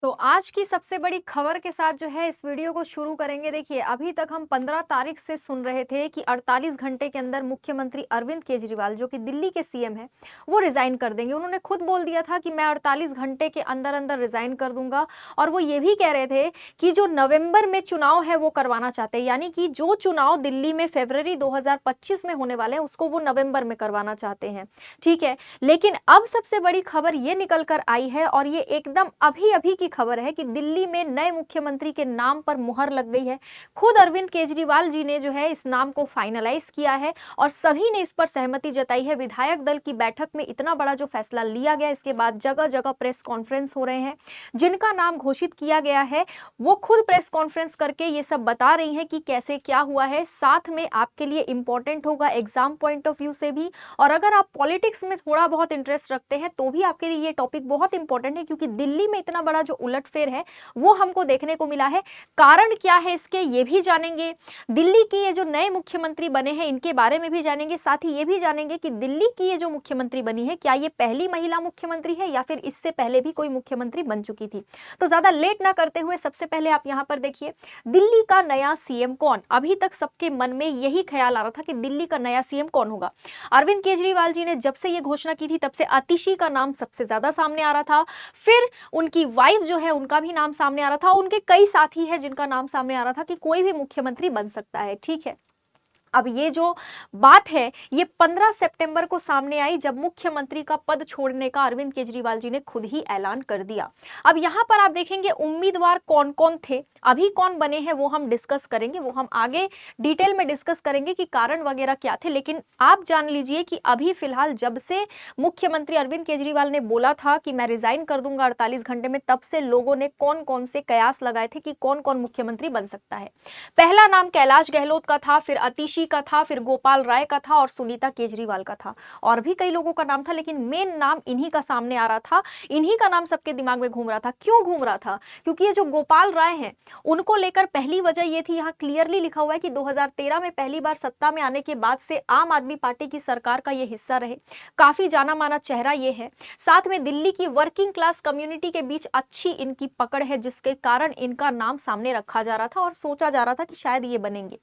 तो आज की सबसे बड़ी खबर के साथ जो है इस वीडियो को शुरू करेंगे। देखिए, अभी तक हम 15 तारीख से सुन रहे थे कि 48 घंटे के अंदर मुख्यमंत्री अरविंद केजरीवाल जो कि दिल्ली के सीएम हैं, वो रिजाइन कर देंगे। उन्होंने खुद बोल दिया था कि मैं 48 घंटे के अंदर-अंदर रिजाइन कर दूंगा। और वो ये भी कह रहे थे कि जो नवंबर में चुनाव है वो करवाना चाहते हैं, यानी कि जो चुनाव दिल्ली में फरवरी 2025 में होने वाले हैं उसको वो नवंबर में करवाना चाहते हैं। ठीक है, लेकिन अब सबसे बड़ी खबर ये निकल कर आई है और ये एकदम अभी-अभी की खबर है कि दिल्ली में नए मुख्यमंत्री के नाम पर मुहर लग गई है। खुद अरविंद केजरीवाल जी ने जो है इस नाम को फाइनलाइज किया है और सभी ने इस पर सहमति जताई है। विधायक दल की बैठक में इतना बड़ा जो फैसला लिया गया, इसके बाद जगह-जगह प्रेस कॉन्फ्रेंस हो रहे हैं। जिनका नाम घोषित किया गया है वो खुद प्रेस कॉन्फ्रेंस करके ये सब बता रही हैं कि कैसे क्या हुआ है। साथ में आपके लिए इंपॉर्टेंट होगा एग्जाम पॉइंट ऑफ व्यू से भी, और अगर आप पॉलिटिक्स में थोड़ा बहुत इंटरेस्ट रखते हैं तो भी आपके लिए ये टॉपिक बहुत इंपॉर्टेंट है, क्योंकि दिल्ली में इतना बड़ा जो उलटफेर है वो हमको देखने को मिला है। कारण क्या है इसके ये भी जानेंगे। दिल्ली की ये जो नए मुख्यमंत्री बने हैं इनके बारे में भी जानेंगे। साथ ही ये भी जानेंगे कि दिल्ली की ये जो मुख्यमंत्री बनी है, क्या ये पहली महिला मुख्यमंत्री है या फिर इससे पहले भी कोई मुख्यमंत्री बन चुकी थी। तो ज्यादा लेट ना करते हुए सबसे पहले आप यहाँ पर देखिए, दिल्ली का नया सीएम कौन। अभी तक सबके मन में यही ख्याल आ रहा था कि दिल्ली का नया सीएम कौन होगा। अरविंद केजरीवाल जी ने जब से ये घोषणा की थी तब से आतिशी का नाम सबसे ज्यादा सामने आ रहा था। फिर उनकी वाइफ जो है उनका भी नाम सामने आ रहा था। उनके कई साथी हैं जिनका नाम सामने आ रहा था कि कोई भी मुख्यमंत्री बन सकता है। ठीक है, अब ये जो बात है ये 15 सितंबर को सामने आई, जब मुख्यमंत्री का पद छोड़ने का अरविंद केजरीवाल जी ने खुद ही ऐलान कर दिया। अब यहां पर आप देखेंगे उम्मीदवार कौन कौन थे, अभी कौन बने हैं वो हम डिस्कस करेंगे, वो हम आगे डिटेल में डिस्कस करेंगे कि कारण वगैरह क्या थे। लेकिन आप जान लीजिए कि अभी फिलहाल जब से मुख्यमंत्री अरविंद केजरीवाल ने बोला था कि मैं रिजाइन कर दूंगा 48 घंटे में, तब से लोगों ने कौन कौन से कयास लगाए थे कि कौन कौन मुख्यमंत्री बन सकता है। पहला नाम कैलाश गहलोत का था, फिर आतिशी का था, फिर गोपाल राय का था और सुनीता केजरीवाल का था। और भी कई लोगों का नाम था, लेकिन मेन नाम इन्हीं का सामने आ रहा था। इन्हीं का नाम सबके दिमाग में घूम रहा था। क्यों घूम रहा था? क्योंकि ये जो गोपाल राय हैं उनको लेकर पहली वजह ये थी, यहाँ क्लियरली लिखा हुआ है कि 2013 में पहली बार सत्ता में आने के बाद से आम आदमी पार्टी की सरकार का ये हिस्सा रहे। काफी जाना माना चेहरा ये है। साथ में दिल्ली की वर्किंग क्लास कम्युनिटी के बीच अच्छी इनकी पकड़ है, जिसके कारण इनका नाम सामने रखा जा रहा था और सोचा जा रहा था कि शायद ये बनेंगे।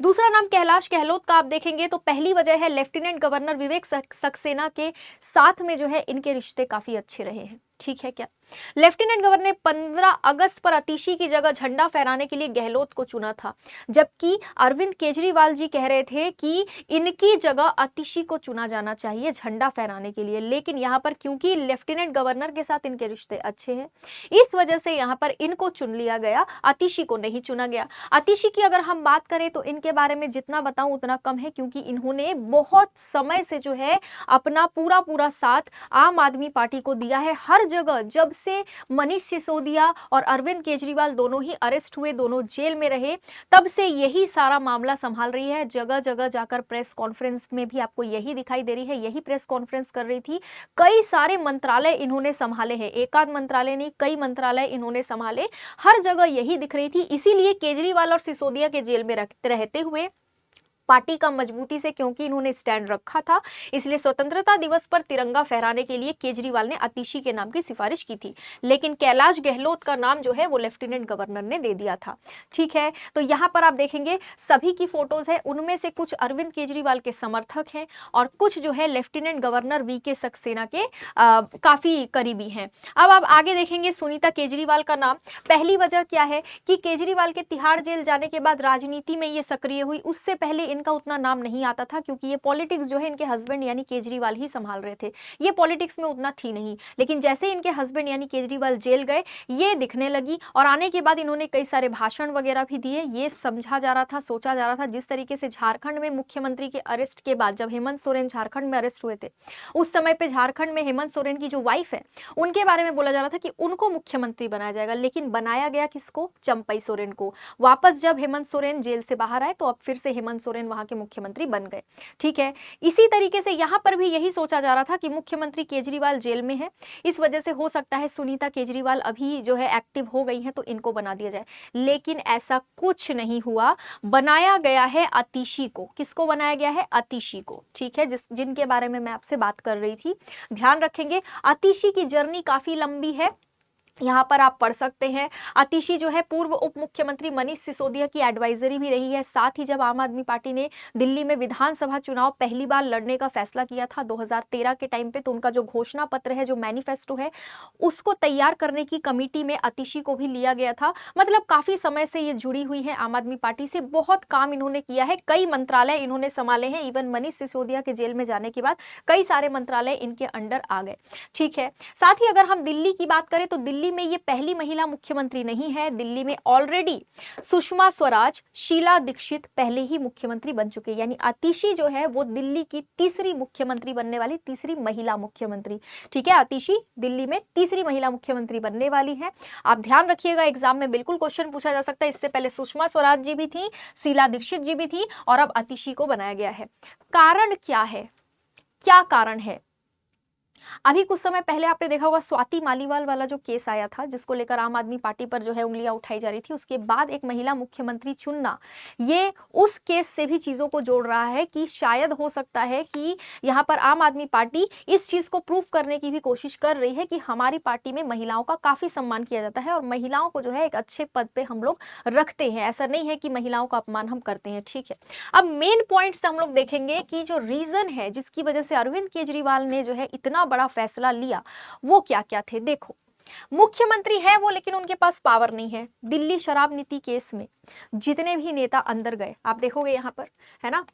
दूसरा नाम कैलाश गहलोत का आप देखेंगे तो पहली वजह है लेफ्टिनेंट गवर्नर विवेक सक्सेना के साथ में जो है इनके रिश्ते काफी अच्छे रहे हैं। ठीक है क्या? लेफ्टिनेंट गवर्नर ने 15 अगस्त पर आतिशी की जगह झंडा फहराने के लिए गहलोत को चुना था, जबकि अरविंद केजरीवाल जी कह रहे थे कि इनकी जगह आतिशी को चुना जाना चाहिए झंडा फहराने के लिए। लेकिन यहाँ पर क्योंकि लेफ्टिनेंट गवर्नर के साथ इनके रिश्ते अच्छे हैं, इस वजह से यहाँ पर इनको चुन लिया गया, आतिशी को नहीं चुना गया। आतिशी की अगर हम बात करें तो इनके बारे में जितना बताऊं उतना कम है, क्योंकि इन्होंने बहुत समय से जो है अपना पूरा साथ आम आदमी पार्टी को दिया है। हर जगह जब से मनीष सिसोदिया और अरविंद केजरीवाल दोनों ही अरेस्ट हुए, दोनों जेल में रहे, तब से यही सारा मामला संभाल रही है। जगह जगह जाकर प्रेस कॉन्फ्रेंस में भी आपको यही दिखाई दे रही है, यही प्रेस कॉन्फ्रेंस कर रही थी। कई सारे मंत्रालय इन्होंने संभाले हैं, एक आध मंत्रालय नहीं कई मंत्रालय इन्होंने संभाले। हर जगह यही दिख रही थी। इसीलिए केजरीवाल और सिसोदिया के जेल में रहते हुए पार्टी का मजबूती से, क्योंकि इन्होंने स्टैंड रखा था, इसलिए स्वतंत्रता दिवस पर तिरंगा फहराने के लिए केजरीवाल ने आतिशी के नाम की सिफारिश की थी। लेकिन कैलाश गहलोत का नाम जो है वो लेफ्टिनेंट गवर्नर ने दे दिया था। ठीक है, तो यहाँ पर आप देखेंगे सभी की फोटोज है, उनमें से कुछ अरविंद केजरीवाल के समर्थक हैं और कुछ जो है लेफ्टिनेंट गवर्नर वीके सक्सेना के काफी करीबी हैं। अब आप आगे देखेंगे सुनीता केजरीवाल का नाम। पहली वजह क्या है कि केजरीवाल के तिहाड़ जेल जाने के बाद राजनीति में ये सक्रिय हुई। उससे पहले इनका उतना नाम नहीं आता था, क्योंकि ये पॉलिटिक्स जो है इनके हस्बैंड यानी केजरीवाल ही संभाल रहे थे। ये पॉलिटिक्स में उतना थी नहीं। लेकिन जैसे इनके हस्बैंड यानी केजरीवाल जेल गए, ये दिखने लगी और आने के बाद इन्होंने कई सारे भाषण वगैरह भी दिए। ये समझा जा रहा था, सोचा जा रहा था, जिस तरीके से झारखंड में मुख्यमंत्री के अरेस्ट के बाद जब हेमंत सोरेन झारखंड में अरेस्ट हुए थे, उस समय पे झारखंड में हेमंत सोरेन की जो वाइफ है उनके बारे में बोला जा रहा था कि उनको मुख्यमंत्री बनाया जाएगा। लेकिन बनाया गया किसको? चंपई सोरेन को। वापस जब हेमंत सोरेन जेल से बाहर आए तो अब फिर से हेमंत सोरेन वहां के मुख्यमंत्री बन गए। ठीक है, इसी तरीके से यहां पर भी यही सोचा जा रहा था कि मुख्यमंत्री केजरीवाल जेल में है, इस वजह से हो सकता है सुनीता केजरीवाल अभी जो है एक्टिव हो गई हैं तो इनको बना दिया जाए। लेकिन ऐसा कुछ नहीं हुआ, बनाया गया है आतिशी को। किसको बनाया गया है? आतिशी को। ठीक है, जिनके बारे में मैं आपसे बात कर रही थी। ध्यान रखेंगे आतिशी की जर्नी काफी लंबी है। यहाँ पर आप पढ़ सकते हैं। आतिशी जो है पूर्व उप मुख्यमंत्री मनीष सिसोदिया की एडवाइजरी भी रही है। साथ ही जब आम आदमी पार्टी ने दिल्ली में विधानसभा चुनाव पहली बार लड़ने का फैसला किया था 2013 के टाइम पे, तो उनका जो घोषणा पत्र है, जो मैनिफेस्टो है, उसको तैयार करने की कमिटी में आतिशी को भी लिया गया था। मतलब काफी समय से ये जुड़ी हुई है आम आदमी पार्टी से, बहुत काम इन्होंने किया है, कई मंत्रालय इन्होंने संभाले हैं। इवन मनीष सिसोदिया के जेल में जाने के बाद कई सारे मंत्रालय इनके अंडर आ गए। ठीक है, साथ ही अगर हम दिल्ली की बात करें तो दिल्ली में ये पहली महिला मुख्यमंत्री नहीं है। दिल्ली में ऑलरेडी सुषमा स्वराज, शीला दीक्षित पहले ही मुख्यमंत्री बन चुके हैं, यानी आतिशी जो है वो दिल्ली की तीसरी मुख्यमंत्री बनने वाली, तीसरी महिला मुख्यमंत्री। ठीक है, आतिशी दिल्ली में तीसरी महिला मुख्यमंत्री बनने वाली है। आप ध्यान रखिएगा, एग्जाम में बिल्कुल क्वेश्चन पूछा जा सकता है। इससे पहले सुषमा स्वराज जी भी थी, शीला दीक्षित जी भी थी, और अब आतिशी को बनाया गया है। कारण क्या है, क्या कारण है? अभी कुछ समय पहले आपने देखा होगा स्वाति मालीवाल वाला जो केस आया था, जिसको लेकर आम आदमी पार्टी पर जो है उंगलियां उठाई जा रही थी। उसके बाद एक महिला मुख्यमंत्री चुनना, ये उस केस से भी चीजों को जोड़ रहा है कि शायद हो सकता है कि यहाँ पर आम आदमी पार्टी इस चीज को प्रूव करने की भी कोशिश कर रही है कि हमारी पार्टी में महिलाओं का काफी सम्मान किया जाता है और महिलाओं को जो है एक अच्छे पद पे हम लोग रखते हैं। ऐसा नहीं है कि महिलाओं का अपमान हम करते हैं। ठीक है, अब मेन पॉइंट्स हम लोग देखेंगे कि जो रीजन है जिसकी वजह से अरविंद केजरीवाल ने जो है इतना बड़ा फैसला लिया, वो क्या क्या थे। देखो, मुख्यमंत्री है वो, लेकिन उनके पास पावर नहीं है। दिल्ली शराब नीति केस में जितने भी नेता अंदर गए, आप देखोगे यहाँ पर, है ना,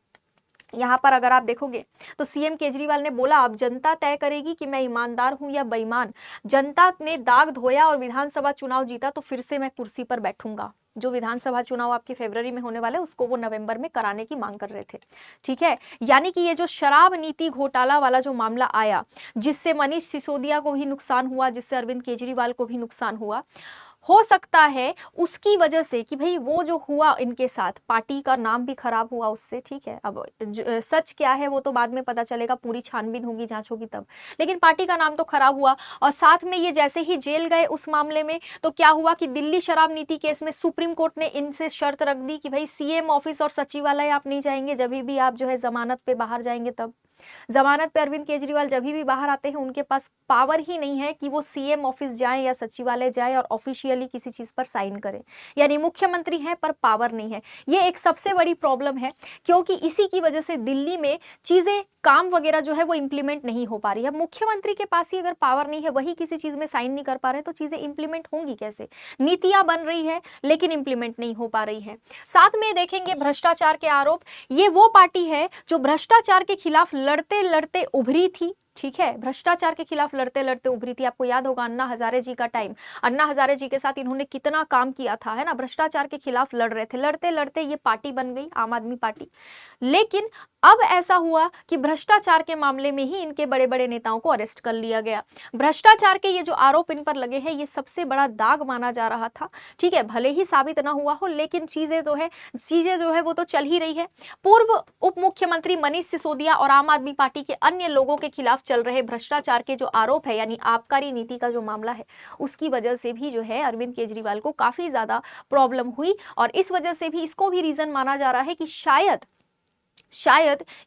यहाँ पर अगर आप देखोगे तो सीएम केजरीवाल ने बोला अब जनता तय करेगी कि मैं ईमानदार हूं या बेईमान। जनता ने दाग धोया और विधानसभा चुनाव जीता तो फिर से मैं कुर्सी पर बैठूंगा। जो विधानसभा चुनाव आपके फरवरी में होने वाले, उसको वो नवंबर में कराने की मांग कर रहे थे। ठीक है, यानी कि ये जो शराब नीति घोटाला वाला जो मामला आया, जिससे मनीष सिसोदिया को भी नुकसान हुआ, जिससे अरविंद केजरीवाल को भी नुकसान हुआ, हो सकता है उसकी वजह से कि भाई वो जो हुआ इनके साथ, पार्टी का नाम भी खराब हुआ उससे। ठीक है, अब सच क्या है वो तो बाद में पता चलेगा, पूरी छानबीन होगी, जांच होगी तब, लेकिन पार्टी का नाम तो खराब हुआ। और साथ में ये जैसे ही जेल गए उस मामले में, तो क्या हुआ कि दिल्ली शराब नीति केस में सुप्रीम कोर्ट ने इनसे शर्त रख दी कि भाई सीएम ऑफिस और सचिवालय आप नहीं जाएंगे, जब भी आप जो है जमानत पे बाहर जाएंगे तब। जमानत पे अरविंद केजरीवाल जब भी बाहर आते हैं, उनके पास पावर ही नहीं है कि वो सीएम ऑफिस जाए या सचिवालय जाए और ऑफिशियली किसी चीज पर साइन करें। यानी मुख्यमंत्री हैं पर पावर नहीं है। ये एक सबसे बड़ी प्रॉब्लम है, क्योंकि इसी की वजह से दिल्ली में चीजें, काम वगैरह जो है वो इंप्लीमेंट नहीं हो पा रही है। मुख्यमंत्री के पास ही अगर पावर नहीं है, वही किसी चीज में साइन नहीं कर पा रहे, तो चीजें इंप्लीमेंट होंगी कैसे? नीतियां बन रही है लेकिन इंप्लीमेंट नहीं हो पा रही है। साथ में देखेंगे भ्रष्टाचार के आरोप। ये वो पार्टी है जो भ्रष्टाचार के खिलाफ लड़ते लड़ते उभरी थी। ठीक है, भ्रष्टाचार के खिलाफ लड़ते लड़ते उभरी थी। आपको याद होगा अन्ना हजारे जी का टाइम, अन्ना हजारे जी के साथ इन्होंने कितना काम किया था, है ना, भ्रष्टाचार के खिलाफ लड़ रहे थे। लड़ते लड़ते ये पार्टी बन गई आम आदमी पार्टी। लेकिन अब ऐसा हुआ कि भ्रष्टाचार के मामले में ही इनके बड़े बड़े नेताओं को अरेस्ट कर लिया गया। भ्रष्टाचार के ये जो आरोप इन पर लगे हैं, ये सबसे बड़ा दाग माना जा रहा था। ठीक है, भले ही साबित ना हुआ हो, लेकिन चीजें जो है वो तो चल ही रही है। पूर्व उप मुख्यमंत्री मनीष सिसोदिया और आम आदमी पार्टी के अन्य लोगों के खिलाफ चल रहे भ्रष्टाचार के जो आरोप है, यानी आबकारी नीति का जो मामला है, उसकी वजह से भी जो है अरविंद केजरीवाल को काफी ज्यादा प्रॉब्लम हुई। और इस वजह से भी इसको भी रीजन माना जा रहा है कि शायद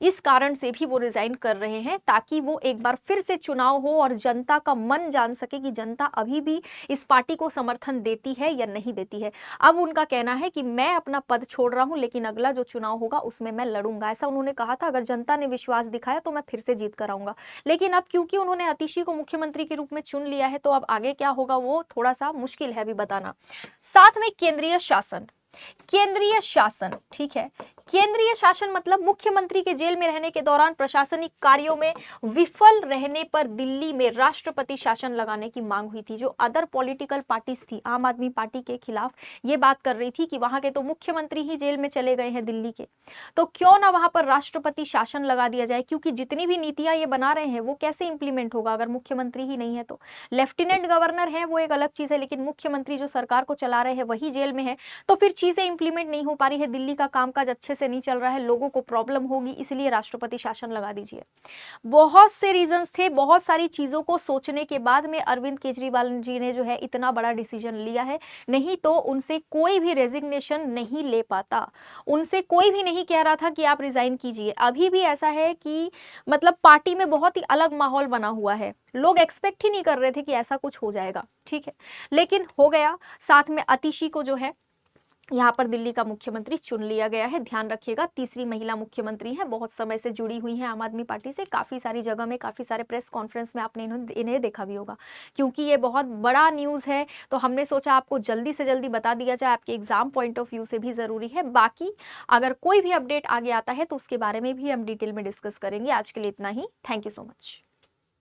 इस कारण से भी वो रिजाइन कर रहे हैं, ताकि वो एक बार फिर से चुनाव हो और जनता का मन जान सके कि जनता अभी भी इस पार्टी को समर्थन देती है या नहीं देती है। अब उनका कहना है कि मैं अपना पद छोड़ रहा हूं, लेकिन अगला जो चुनाव होगा उसमें मैं लड़ूंगा। ऐसा उन्होंने कहा था, अगर जनता ने विश्वास दिखाया तो मैं फिर से जीत कर आऊंगा। लेकिन अब क्योंकि उन्होंने आतिशी को मुख्यमंत्री के रूप में चुन लिया है, तो अब आगे क्या होगा वो थोड़ा सा मुश्किल है अभी बताना। साथ में केंद्रीय शासन, ठीक है, केंद्रीय शासन मतलब मुख्यमंत्री के जेल में रहने के दौरान प्रशासनिक कार्यों में विफल रहने पर दिल्ली में राष्ट्रपति शासन लगाने की मांग हुई थी। जो अदर पॉलिटिकल पार्टीज थी आम आदमी पार्टी के खिलाफ, ये बात कर रही थी कि वहां के तो मुख्यमंत्री ही जेल में चले गए हैं दिल्ली के, तो क्यों ना वहां पर राष्ट्रपति शासन लगा दिया जाए, क्योंकि जितनी भी नीतियां ये बना रहे हैं वो कैसे इंप्लीमेंट होगा अगर मुख्यमंत्री ही नहीं है तो। लेफ्टिनेंट गवर्नर है वो एक अलग चीज है, लेकिन मुख्यमंत्री जो सरकार को चला रहे हैं वही जेल में है, तो फिर चीज़ें इंप्लीमेंट नहीं हो पा रही है, दिल्ली का कामकाज अच्छे से नहीं चल रहा है, लोगों को प्रॉब्लम होगी, इसलिए राष्ट्रपति शासन लगा दीजिए। बहुत से रीजंस थे, बहुत सारी चीज़ों को सोचने के बाद में अरविंद केजरीवाल जी ने जो है इतना बड़ा डिसीजन लिया है, नहीं तो उनसे कोई भी रेजिग्नेशन नहीं ले पाता। उनसे कोई भी नहीं कह रहा था कि आप रिज़ाइन कीजिए। अभी भी ऐसा है कि मतलब पार्टी में बहुत ही अलग माहौल बना हुआ है। लोग एक्सपेक्ट ही नहीं कर रहे थे कि ऐसा कुछ हो जाएगा, ठीक है? लेकिन हो गया, साथ में अतिशी को जो है यहाँ पर दिल्ली का मुख्यमंत्री चुन लिया गया है। ध्यान रखिएगा, तीसरी महिला मुख्यमंत्री हैं, बहुत समय से जुड़ी हुई हैं आम आदमी पार्टी से। काफ़ी सारी जगह में, काफ़ी सारे प्रेस कॉन्फ्रेंस में आपने इन्हें देखा भी होगा। क्योंकि ये बहुत बड़ा न्यूज़ है, तो हमने सोचा आपको जल्दी से जल्दी बता दिया जाए, आपके एग्जाम पॉइंट ऑफ व्यू से भी ज़रूरी है। बाकी अगर कोई भी अपडेट आगे आता है तो उसके बारे में भी हम डिटेल में डिस्कस करेंगे। आज के लिए इतना ही। Thank you so much.